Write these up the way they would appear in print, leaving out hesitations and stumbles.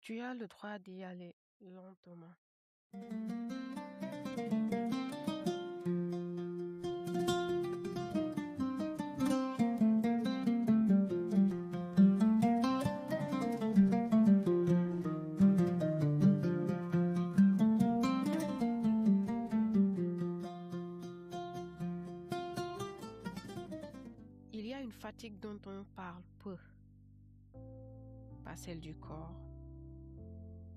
Tu as le droit d'y aller lentement. Il y a une fatigue dont on parle peu, pas celle du corps,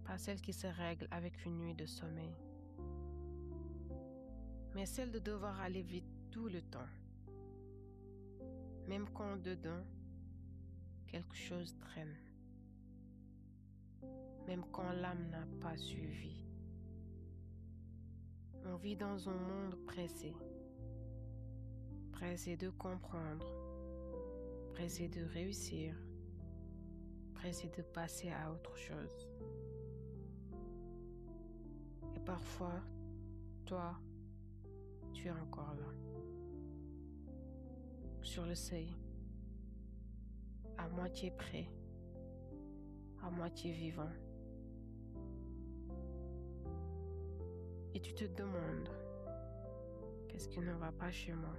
pas celle qui se règle avec une nuit de sommeil, mais celle de devoir aller vite tout le temps, même quand dedans, quelque chose traîne, même quand l'âme n'a pas suivi. On vit dans un monde pressé, pressé de comprendre, pressé de réussir, pressé de passer à autre chose. Et parfois, toi, tu es encore là, sur le seuil, à moitié prêt, à moitié vivant. Et tu te demandes, qu'est-ce qui ne va pas chez moi?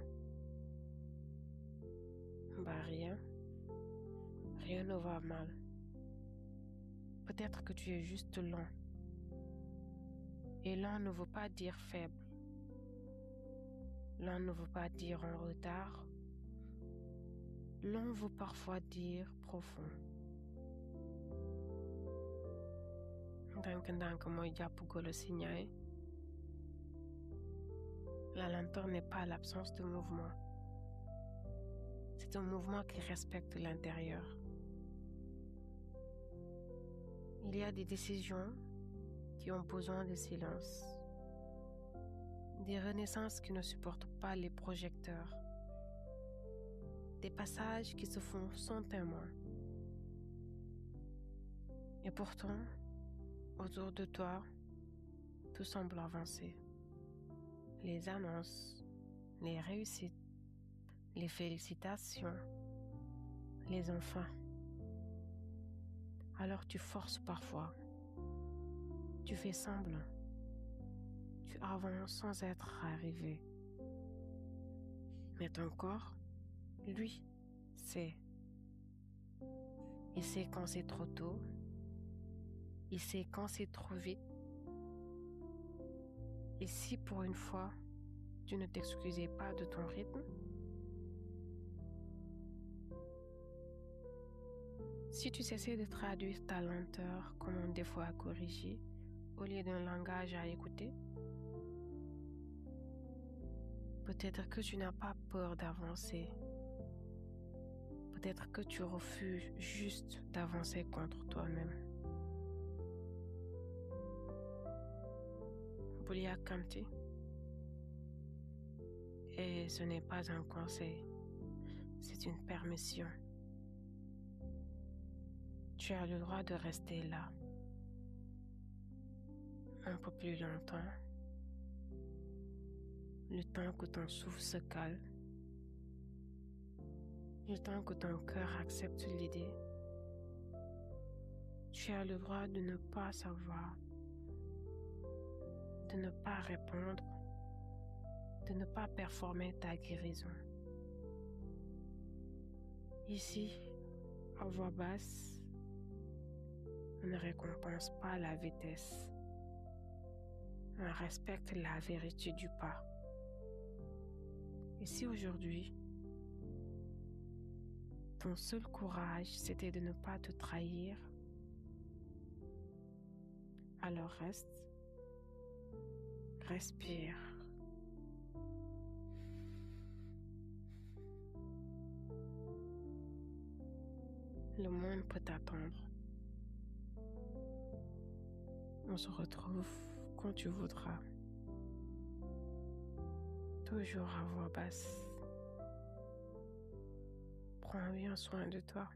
Bah rien, rien ne va mal. Peut-être que tu es juste lent. Et lent ne veut pas dire faible. Lent ne veut pas dire en retard. Lent veut parfois dire profond. Ndànk-ndànk mooy jàpp golo si ñaay. La lenteur n'est pas l'absence de mouvement. C'est un mouvement qui respecte l'intérieur. Il y a des décisions qui ont besoin de silence. Des renaissances qui ne supportent pas les projecteurs. Des passages qui se font sans témoin. Et pourtant, autour de toi, tout semble avancer. Les annonces, les réussites, les félicitations, les enfants. Alors tu forces parfois. Tu fais semblant. Tu avances sans être arrivé. Mais ton corps, lui, sait. Il sait quand c'est trop tôt. Il sait quand c'est trop vite. Et si pour une fois, tu ne t'excusais pas de ton rythme, si tu cessais de traduire ta lenteur comme un défaut à corriger au lieu d'un langage à écouter, peut-être que tu n'as pas peur d'avancer. Peut-être que tu refuses juste d'avancer contre toi-même. Bul yàkkamti. Et ce n'est pas un conseil, c'est une permission. Tu as le droit de rester là, un peu plus longtemps, le temps que ton souffle se calme, le temps que ton cœur accepte l'idée. Tu as le droit de ne pas savoir, de ne pas répondre, de ne pas performer ta guérison. Ici, à voix basse, on ne récompense pas la vitesse. On respecte la vérité du pas. Et si aujourd'hui, ton seul courage, c'était de ne pas te trahir, alors reste, respire. Le monde peut t'attendre. On se retrouve quand tu voudras. Toujours à voix basse. Prends bien soin de toi.